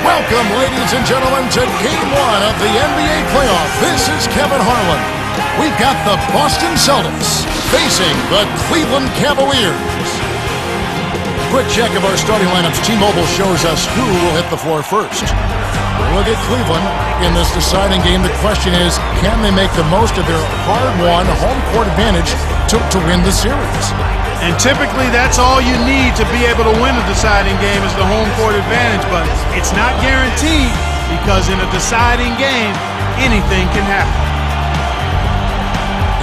Welcome, ladies and gentlemen, to Game 1 of the NBA playoff. This is Kevin Harlan. We've got the Boston Celtics facing the Cleveland Cavaliers. Quick check of our starting lineups. T-Mobile shows us who will hit the floor first. Look at Cleveland in this deciding game. The question is, can they make the most of their hard-won home court advantage to win the series? And typically that's all you need to be able to win a deciding game is the home court advantage, but it's not guaranteed because in a deciding game, anything can happen.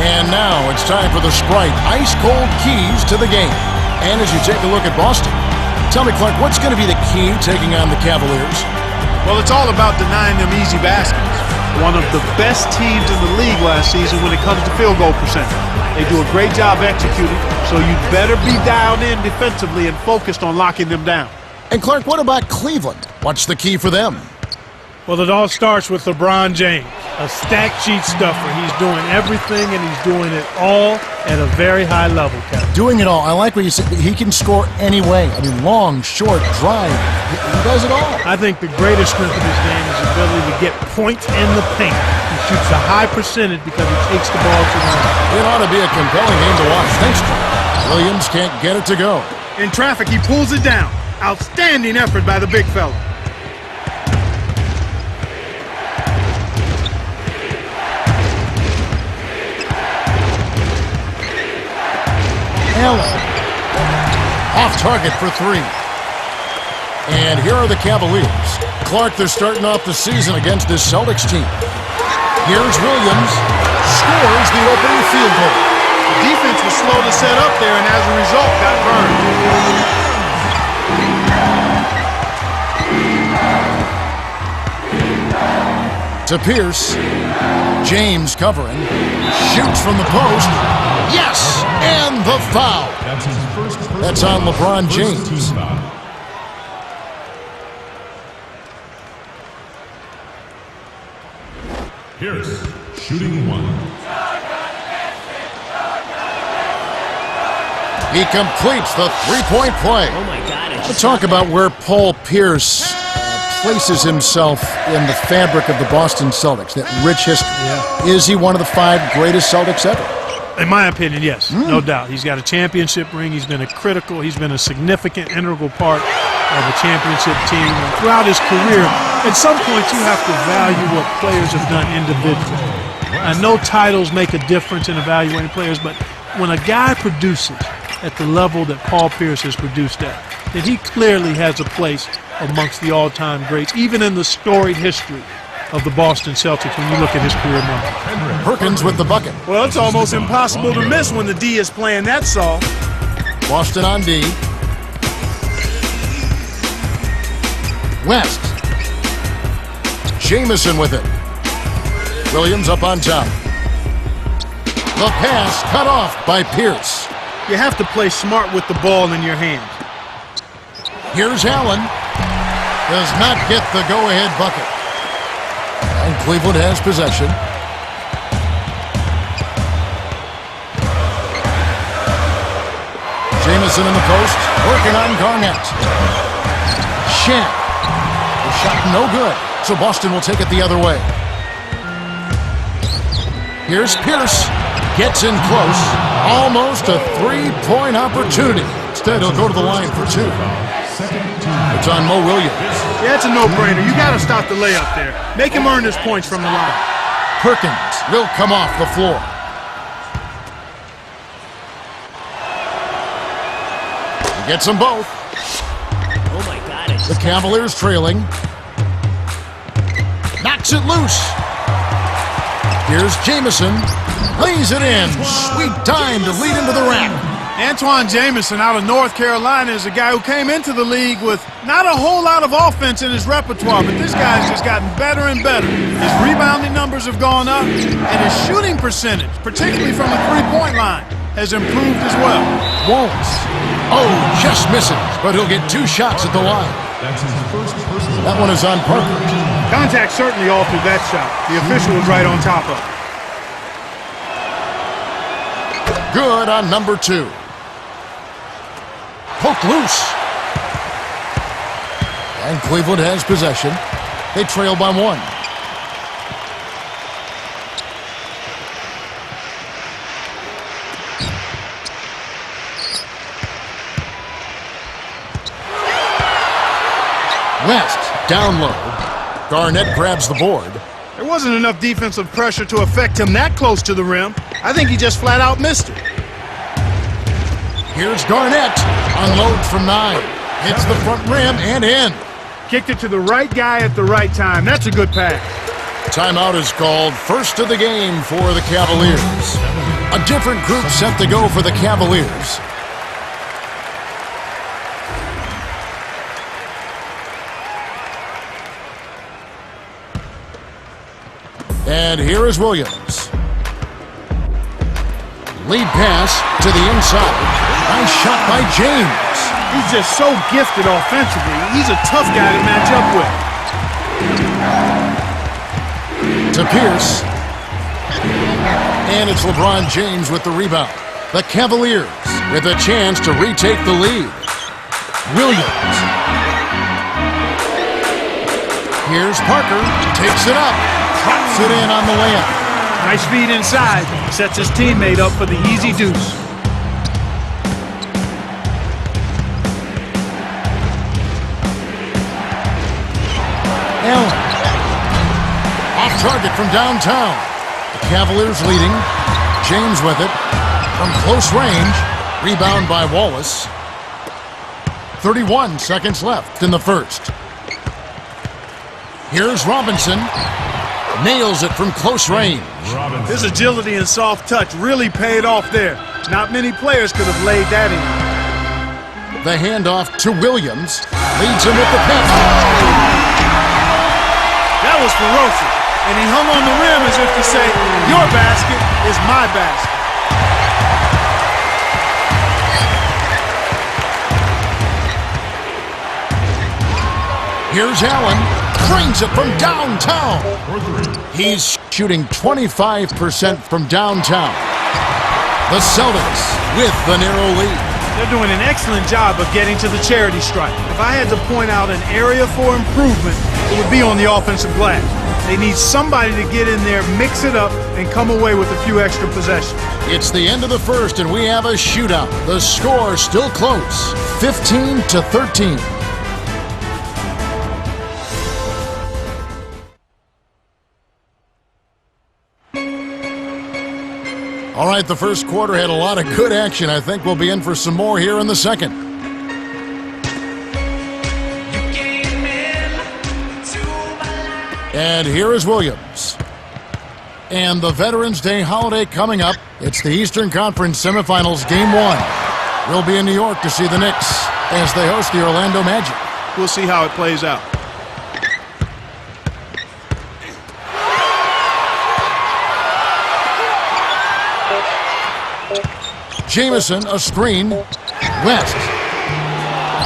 And now it's time for the Sprite ice-cold keys to the game. And as you take a look at Boston, tell me, Clark, what's going to be the key taking on the Cavaliers? Well, it's all about denying them easy baskets. One of the best teams in the league last season when it comes to field goal percentage. They do a great job executing, so you better be dialed in defensively and focused on locking them down. And Clark, what about Cleveland? What's the key for them? Well, it all starts with LeBron James, a stack sheet stuffer. He's doing everything, and he's doing it all at a very high level, Kevin. Doing it all. I like what you said. He can score any way. I mean, long, short, drive. He does it all. I think the greatest strength of his game is his ability to get points in the paint. He shoots a high percentage because he takes the ball to the rim. It ought to be a compelling game to watch. Thanks, Clark. Williams can't get it to go. In traffic, he pulls it down. Outstanding effort by the big fella. Allen. Off target for three. And here are the Cavaliers. Clark, they're starting off the season against this Celtics team. Here's Williams. Scores the opening field goal. The defense was slow to set up there, and as a result, got burned. To Pierce. James covering. Shoots from the post. Yes! And the foul. That's on LeBron James. Pierce, shooting one. He completes the three-point play. Oh my God. Let's talk about where Paul Pierce places himself in the fabric of the Boston Celtics, that rich history. Yeah. Is he one of the 5 greatest Celtics ever? In my opinion, yes, no doubt. He's got a championship ring. He's been he's been a significant, integral part of a championship team. And throughout his career, at some point you have to value what players have done individually. I know titles make a difference in evaluating players, but when a guy produces at the level that Paul Pierce has produced at, then he clearly has a place amongst the all-time greats, even in the storied history of the Boston Celtics when you look at his career numbers. Perkins with the bucket. Well, it's almost impossible to miss when the D is playing that song. Boston on D. West. Jamison with it. Williams up on top. The pass cut off by Pierce. You have to play smart with the ball in your hands. Here's Allen. Does not get the go-ahead bucket. And Cleveland has possession. Jamison in the post, working on Garnett. Shamp. The shot no good, so Boston will take it the other way. Here's Pierce. Gets in close. Almost a three-point opportunity. Instead, he'll go to the line for 2. It's on Mo Williams. Yeah, it's a no-brainer. You got to stop the layup there. Make him earn his points from the line. Perkins will come off the floor. He gets them both. Oh my God. The Cavaliers trailing. Knocks it loose. Here's Jamison. Lays it in. Sweet time to lead into the rack. Antoine Jamison out of North Carolina is a guy who came into the league with not a whole lot of offense in his repertoire, but this guy's just gotten better and better. His rebounding numbers have gone up, and his shooting percentage, particularly from the three-point line, has improved as well. Won't. Oh, just misses, but he'll get 2 shots at the line. That's his first personal. That one is on Parker. Contact certainly altered that shot. The official was right on top of it. Good on number 2. Poked loose. And Cleveland has possession. They trail by 1. West, down low. Garnett grabs the board. There wasn't enough defensive pressure to affect him that close to the rim. I think he just flat out missed it. Here's Garnett. Unloads from 9. Hits the front rim and in. Kicked it to the right guy at the right time. That's a good pass. Timeout is called. First of the game for the Cavaliers. A different group set to go for the Cavaliers. And here is Williams. Lead pass to the inside. Nice shot by James. He's just so gifted offensively. He's a tough guy to match up with. To Pierce. And it's LeBron James with the rebound. The Cavaliers with a chance to retake the lead. Williams. Here's Parker. Takes it up. Drops it in on the layup. Nice feed inside. Sets his teammate up for the easy deuce. Allen. Off target from downtown. The Cavaliers leading. James with it. From close range. Rebound by Wallace. 31 seconds left in the first. Here's Robinson. Nails it from close range. His agility and soft touch really paid off there. Not many players could have laid that in. The handoff to Williams. Leads him with the pass. That was ferocious. And he hung on the rim as if to say, your basket is my basket. Here's Allen. Brings it from downtown. He's shooting 25% from downtown. The Celtics with the narrow lead. They're doing an excellent job of getting to the charity stripe. If I had to point out an area for improvement, it would be on the offensive glass. They need somebody to get in there, mix it up, and come away with a few extra possessions. It's the end of the first, and we have a shootout. The score still close, 15-13. All right, the first quarter had a lot of good action. I think we'll be in for some more here in the second. And here is Williams. And the Veterans Day holiday coming up. It's the Eastern Conference semifinals, Game 1. We'll be in New York to see the Knicks as they host the Orlando Magic. We'll see how it plays out. Jamison, a screen. West.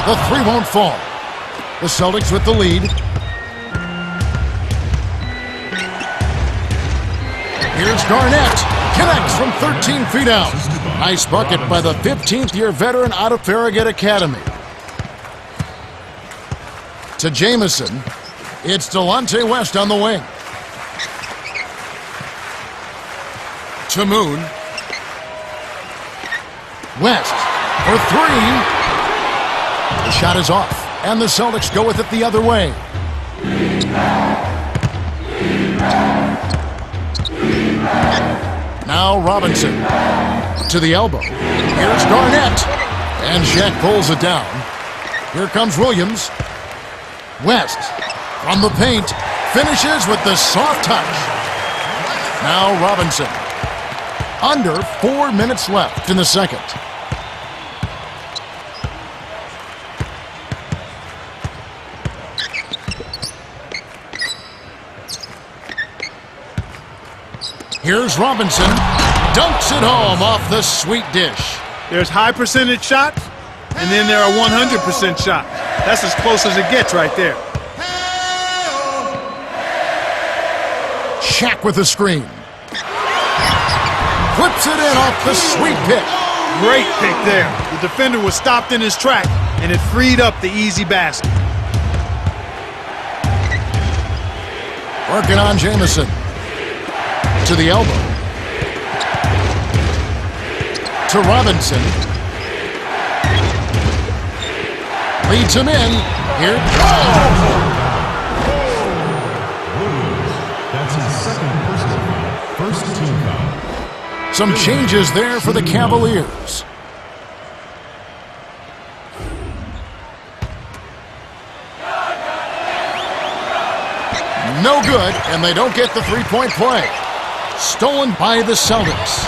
The three won't fall. The Celtics with the lead. Here's Garnett. Connects from 13 feet out. Nice bucket by the 15th-year veteran out of Farragut Academy. To Jamison. It's Delonte West on the wing. To Moon. West for three. The shot is off, and the Celtics go with it the other way. Now Robinson to the elbow. Here's Garnett, and Shaq pulls it down. Here comes Williams. West from the paint, finishes with the soft touch. Now Robinson. Under 4 minutes left in the second. Here's Robinson. Dunks it home off the sweet dish. There's high percentage shots, and then there are 100% shots. That's as close as it gets right there. Shaq with the screen. Flips it in off the sweet pitch. Great pick there. The defender was stopped in his track, and it freed up the easy basket. Working on Jamison. To the elbow. To Robinson. Leads him in. Here. That's his second personal foul. First team foul. Some changes there for the Cavaliers. No good, and they don't get the three-point play. Stolen by the Celtics.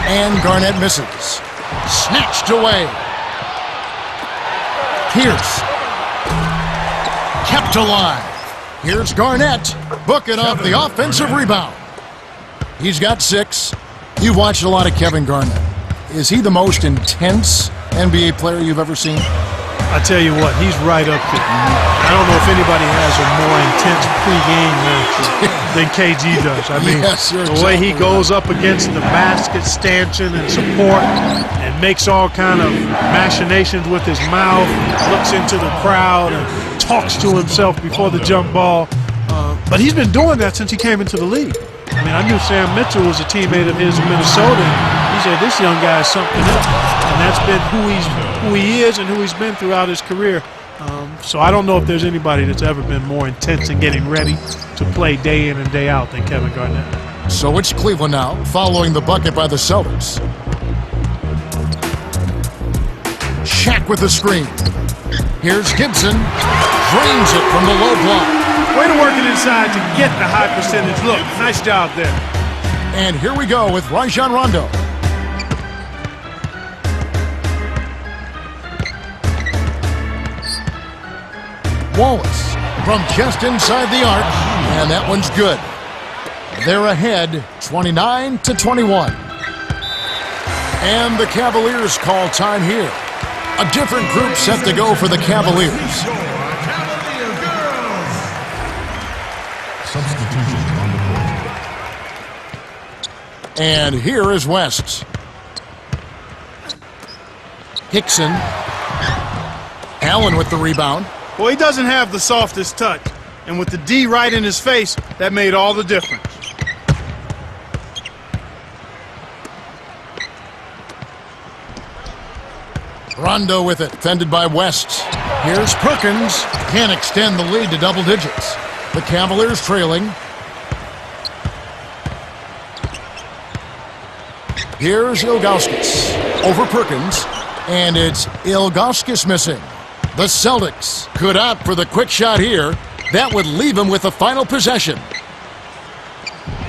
And Garnett misses. Snatched away. Pierce. Kept alive. Here's Garnett. Booking off the offensive rebound. He's got 6. You've watched a lot of Kevin Garnett. Is he the most intense NBA player you've ever seen? I tell you what, he's right up there. I don't know if anybody has a more intense pregame than KG does. I mean, Yes, you're the way he exactly goes up against the basket stanchion and support and makes all kind of machinations with his mouth, looks into the crowd and talks to himself before the jump ball. But he's been doing that since he came into the league. I mean, I knew Sam Mitchell was a teammate of his in Minnesota. He said, this young guy is something else. And that's been who he is and who he's been throughout his career. So I don't know if there's anybody that's ever been more intense in getting ready to play day in and day out than Kevin Garnett. So it's Cleveland now, following the bucket by the Celtics. Shaq with the screen. Here's Gibson. Drains it from the low block. Way to work it inside to get the high percentage look. Nice job there. And here we go with Rajon Rondo. Wallace from just inside the arc, and that one's good. They're ahead 29-21. And the Cavaliers call time here. A different group set to go for the Cavaliers. Substitutions on the court. And here is West. Hickson. Allen with the rebound. Well, he doesn't have the softest touch. And with the D right in his face, that made all the difference. Rondo with it, fended by West. Here's Perkins. Can't extend the lead to double digits. The Cavaliers trailing. Here's Ilgauskas over Perkins. And it's Ilgauskas missing. The Celtics could opt for the quick shot here. That would leave him with the final possession.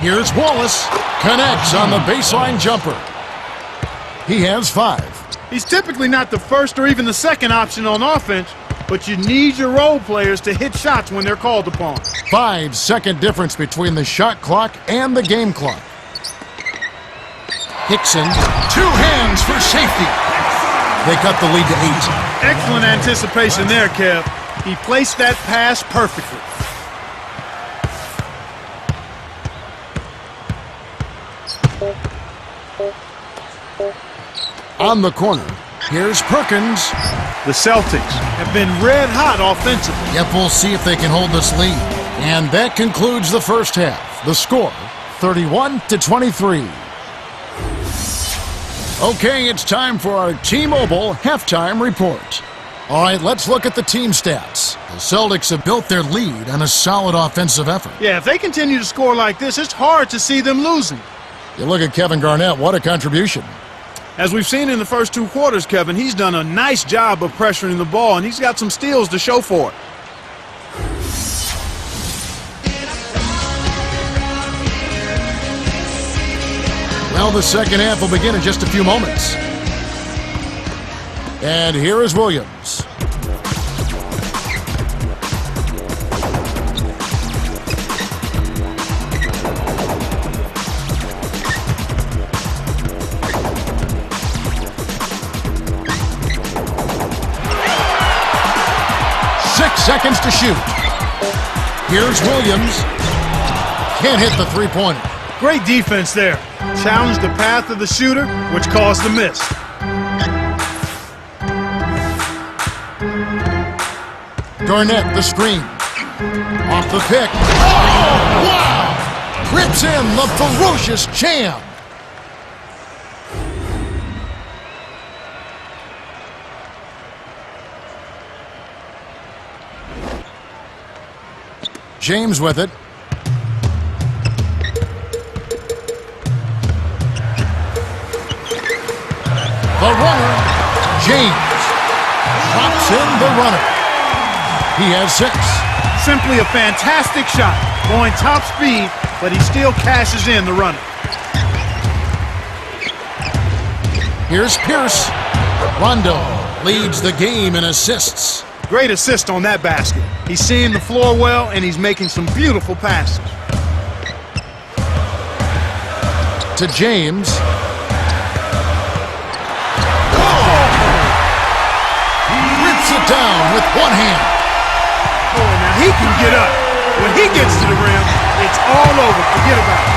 Here's Wallace. Connects on the baseline jumper. He has 5. He's typically not the first or even the second option on offense, but you need your role players to hit shots when they're called upon. 5-second difference between the shot clock and the game clock. Hickson, 2 hands for safety. They cut the lead to 8. Excellent anticipation there, Kev. He placed that pass perfectly. On the corner, here's Perkins. The Celtics have been red hot offensively. Yep, we'll see if they can hold this lead. And that concludes the first half. The score, 31-23. Okay, it's time for our T-Mobile halftime report. All right, let's look at the team stats. The Celtics have built their lead on a solid offensive effort. Yeah, if they continue to score like this, it's hard to see them losing. You look at Kevin Garnett, what a contribution. As we've seen in the first 2 quarters, Kevin, he's done a nice job of pressuring the ball, and he's got some steals to show for it. Well, the second half will begin in just a few moments. And here is Williams. Seconds to shoot. Here's Williams. Can't hit the three-pointer. Great defense there. Challenged the path of the shooter, which caused the miss. Garnett, the screen. Off the pick. Oh, wow! Grips in the ferocious champ. James with it. The runner, James, drops in the runner. He has 6. Simply a fantastic shot. Going top speed, but he still cashes in the runner. Here's Pierce. Rondo leads the game in assists. Great assist on that basket. He's seeing the floor well, and he's making some beautiful passes. To James. Rips it down with one hand. Oh, now he can get up. When he gets to the rim, it's all over. Forget about it.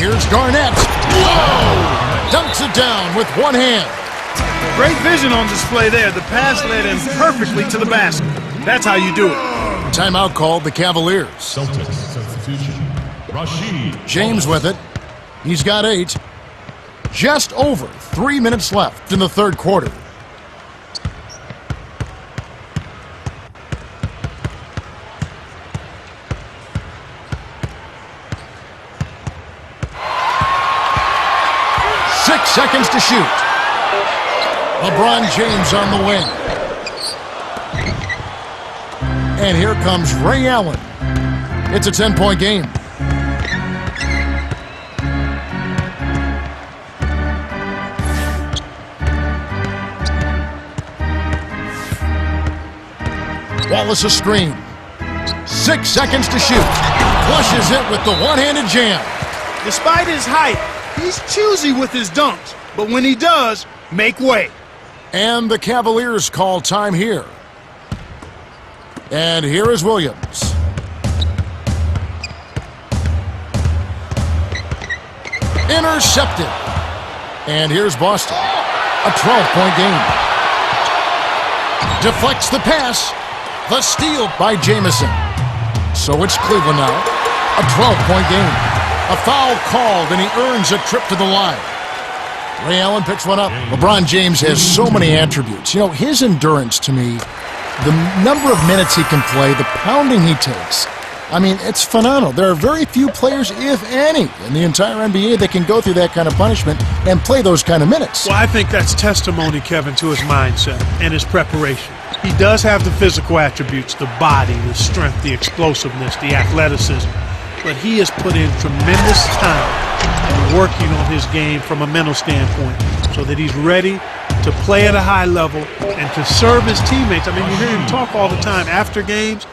Here's Garnett. Whoa! Dunks it down with one hand. Great vision on display there. The pass led him perfectly to the basket. That's how you do it. Timeout called the Cavaliers. Celtics substitution. Rashid. James with it. He's got 8. Just over 3 minutes left in the third quarter. Seconds to shoot. LeBron James on the wing. And here comes Ray Allen. It's a 10-point game. Wallace a screen. 6 seconds to shoot. Flushes it with the one-handed jam. Despite his height, he's choosy with his dunks, but when he does, make way. And the Cavaliers call time here. And here is Williams. Intercepted. And here's Boston. A 12-point game. Deflects the pass. The steal by Jamison. So it's Cleveland now. A 12-point game. A foul called, and he earns a trip to the line. Ray Allen picks one up. LeBron James has so many attributes. You know, his endurance, to me, the number of minutes he can play, the pounding he takes, I mean, it's phenomenal. There are very few players, if any, in the entire NBA that can go through that kind of punishment and play those kind of minutes. Well, I think that's testimony, Kevin, to his mindset and his preparation. He does have the physical attributes, the body, the strength, the explosiveness, the athleticism. But he has put in tremendous time in working on his game from a mental standpoint so that he's ready to play at a high level and to serve his teammates. I mean, you hear him talk all the time after games.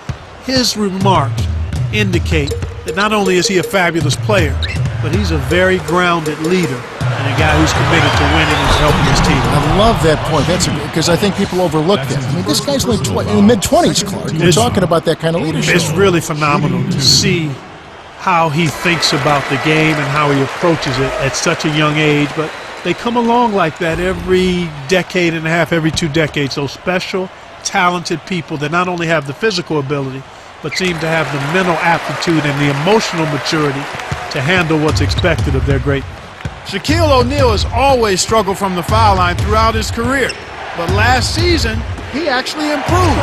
His remarks indicate that not only is he a fabulous player, but he's a very grounded leader and a guy who's committed to winning and helping his team. I love that point. That's because I think people overlook that. I mean, this guy's like in the mid-20s, Clark. You're talking about that kind of leadership. It's really phenomenal to see how he thinks about the game and how he approaches it at such a young age. But they come along like that every decade and a half, every 2 decades. Those special, talented people that not only have the physical ability, but seem to have the mental aptitude and the emotional maturity to handle what's expected of their greatness. Shaquille O'Neal has always struggled from the foul line throughout his career. But last season, he actually improved.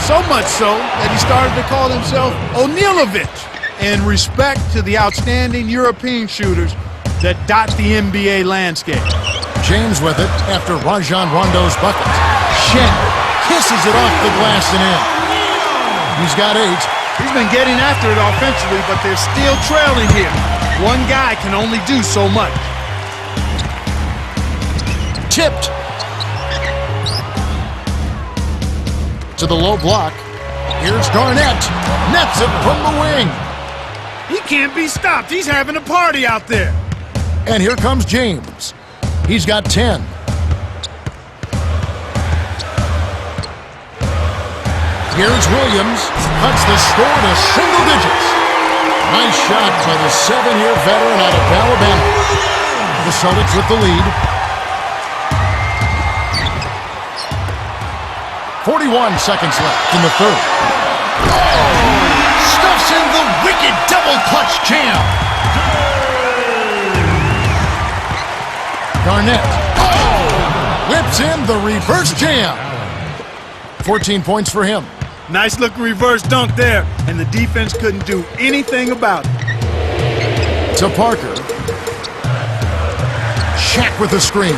So much so that he started to call himself O'Nealovich, in respect to the outstanding European shooters that dot the NBA landscape. James with it after Rajon Rondo's bucket. Shen kisses it off the glass and in. He's got 8. He's been getting after it offensively, but they're still trailing here. One guy can only do so much. Tipped. To the low block. Here's Garnett. Nets it from the wing. He can't be stopped. He's having a party out there. And here comes James. He's got 10. Here's Williams. Cuts the score to single digits. Nice shot by the 7-year veteran out of Alabama. The Celtics with the lead. 41 seconds left in the third. Stuffs in the wicked double clutch jam. Garnett. Whips in the reverse jam. 14 points for him. Nice looking reverse dunk there, and the defense couldn't do anything about it. To Parker. Shaq with the screen.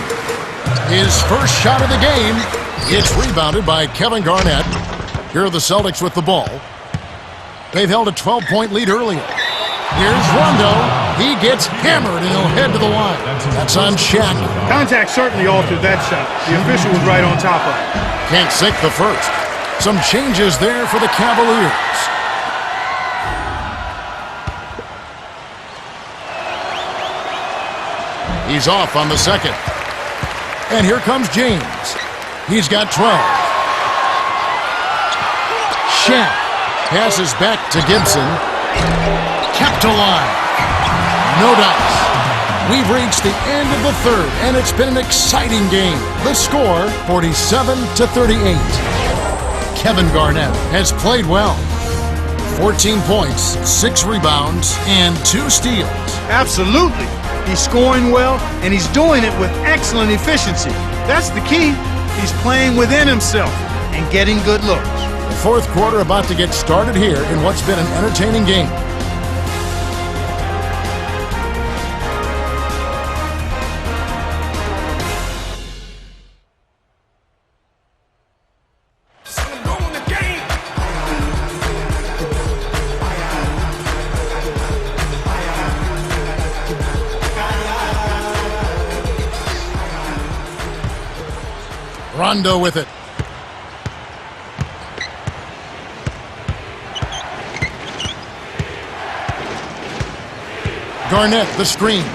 His first shot of the game. It's rebounded by Kevin Garnett. Here are the Celtics with the ball. They've held a 12-point lead earlier. Here's Rondo. He gets hammered and he'll head to the line. That's on Shaq. Contact certainly altered that shot. The official was right on top of it. Can't sink the first. Some changes there for the Cavaliers. He's off on the second. And here comes James. He's got 12. Shaq passes back to Gibson. Kept alive. No dice. We've reached the end of the third, and it's been an exciting game. The score, 47-38. Kevin Garnett has played well. 14 points, 6 rebounds, and 2 steals. Absolutely. He's scoring well, and he's doing it with excellent efficiency. That's the key. He's playing within himself and getting good looks. The fourth quarter about to get started here in what's been an entertaining game. Rondo with it. Garnett, the screen.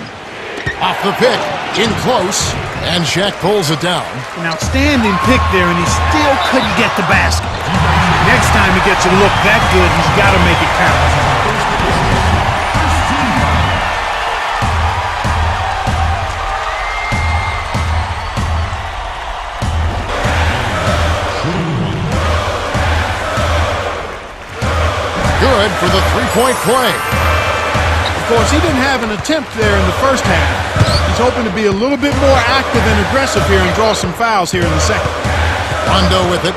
Off the pick, in close, and Shaq pulls it down. An outstanding pick there, and he still couldn't get the basket. Next time he gets a look that good, he's got to make it count. Good for the three-point play. Of course, he didn't have an attempt there in the first half. He's hoping to be a little bit more active and aggressive here and draw some fouls here in the second. Rondo with it.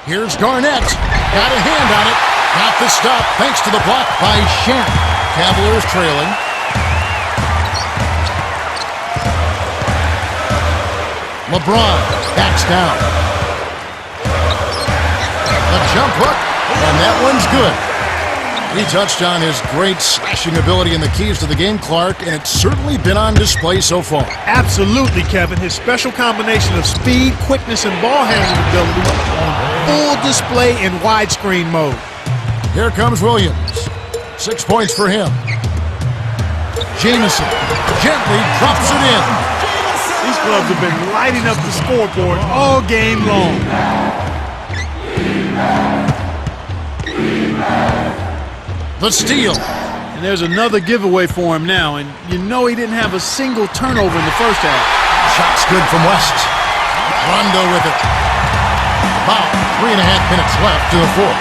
Here's Garnett. Got a hand on it. Got the stop thanks to the block by Shaq. Cavaliers trailing. LeBron backs down. A jump hook, and that one's good. He touched on his great slashing ability and the keys to the game, Clark, and it's certainly been on display so far. Absolutely, Kevin. His special combination of speed, quickness, and ball handling ability on full display in widescreen mode. Here comes Williams. 6 points for him. Jamison gently drops it in. These clubs have been lighting up the scoreboard all game long. The steal. And there's another giveaway for him now, and you know he didn't have a single turnover in the first half. Shot's good from West. Rondo with it. About 3.5 minutes left to the fourth.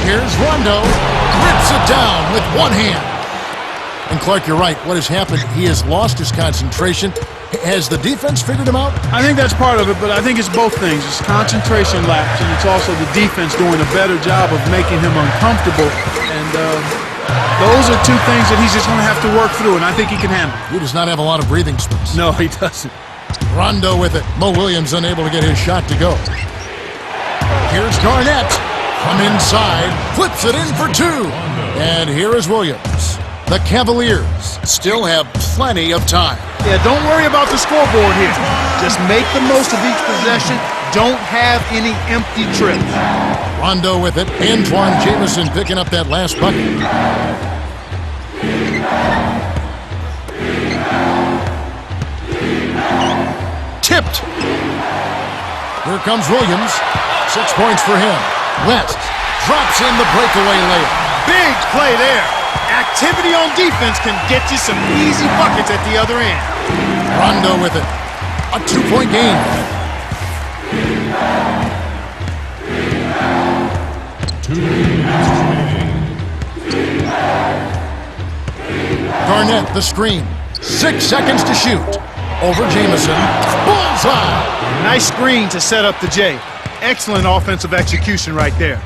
Here's Rondo. Rips it down with one hand. And Clark, you're right. What has happened, he has lost his concentration. Has the defense figured him out? I think that's part of it, but I think it's both things. It's concentration lapse, and it's also the defense doing a better job of making him uncomfortable. And those are two things that he's just going to have to work through, and I think he can handle. He does not have a lot of breathing space. No, he doesn't. Rondo with it. Mo Williams unable to get his shot to go. Here's Garnett. From inside, flips it in for 2. And here is Williams. The Cavaliers still have plenty of time. Yeah, don't worry about the scoreboard here. Just make the most of each possession. Don't have any empty trips. Rondo with it. Antoine Jamison picking up that last bucket. Tipped. Here comes Williams. 6 points for him. West drops in the breakaway layup. Big play there. Activity on defense can get you some easy buckets at the other end. Rondo with it. A 2-point game. 2 minutes remaining. Garnett, the screen. 6 seconds to shoot. Over Jamison. Bullseye! Nice screen to set up the J. Excellent offensive execution right there.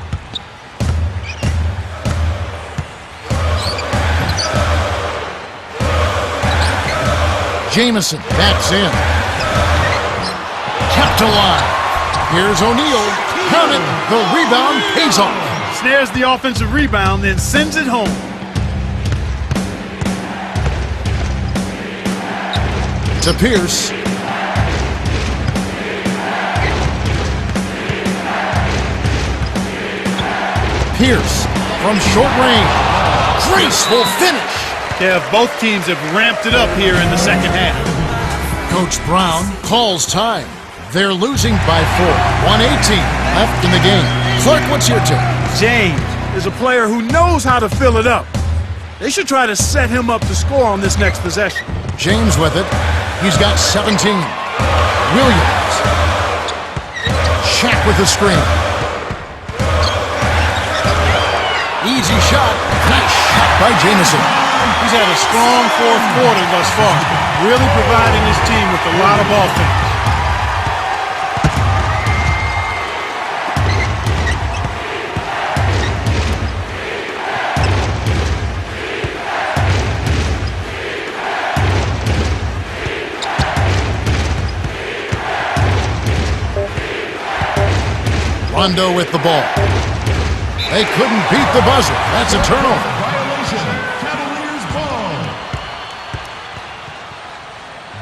Jamison, that's in. Kept alive. Here's O'Neal. Count it. The rebound pays off. Snares the offensive rebound, then sends it home. To Pierce. Pierce from short range. Graceful finish. Yeah, both teams have ramped it up here in the second half. Coach Brown calls time. They're losing by 4. 1:18 left in the game. Clark, what's your take? James is a player who knows how to fill it up. They should try to set him up to score on this next possession. James with it. He's got 17. Williams. Shaq with the screen. Easy shot. Nice shot by Jamison. He's had a strong fourth quarter thus far, really providing his team with a lot of offense. Rondo with the ball. They couldn't beat the buzzer. That's a turnover. Violation. Cavaliers ball.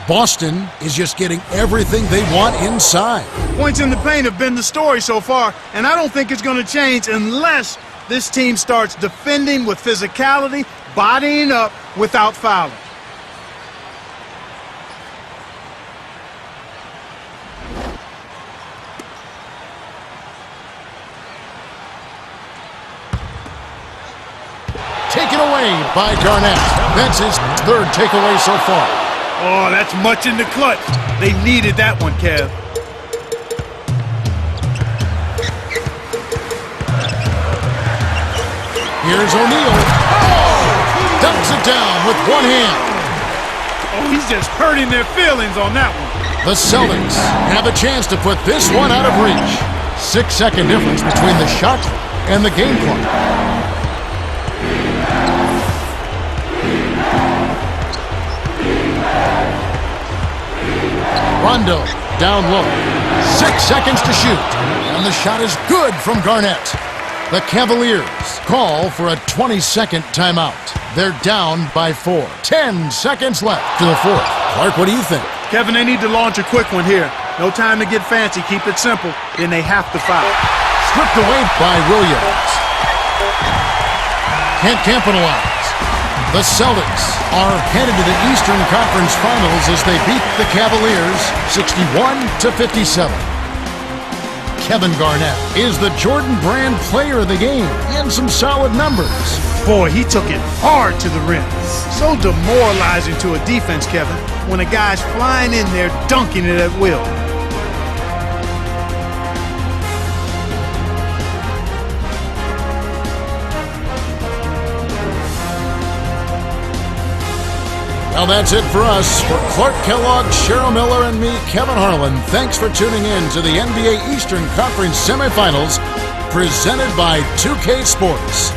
Boston is just getting everything they want inside. Points in the paint have been the story so far, and I don't think it's going to change unless this team starts defending with physicality, bodying up without fouling. Taken away by Garnett. That's his third takeaway so far. Oh, that's much in the clutch. They needed that one, Kev. Here's O'Neal. Oh! Dunks it down with one hand. Oh, he's just hurting their feelings on that one. The Celtics have a chance to put this one out of reach. 6-second difference between the shot and the game clock. Rondo down low. 6 seconds to shoot. And the shot is good from Garnett. The Cavaliers call for a 20-second timeout. They're down by 4. 10 seconds left to the fourth. Clark, what do you think? Kevin, they need to launch a quick one here. No time to get fancy. Keep it simple. Then they have to foul. Stripped away by Williams. Can't capitalize. The Celtics are headed to the Eastern Conference Finals as they beat the Cavaliers 61-57. Kevin Garnett is the Jordan Brand player of the game and some solid numbers. Boy, he took it hard to the rim. So demoralizing to a defense, Kevin, when a guy's flying in there dunking it at will. Well, that's it for us. For Clark Kellogg, Cheryl Miller, and me, Kevin Harlan, thanks for tuning in to the NBA Eastern Conference Semifinals presented by 2K Sports.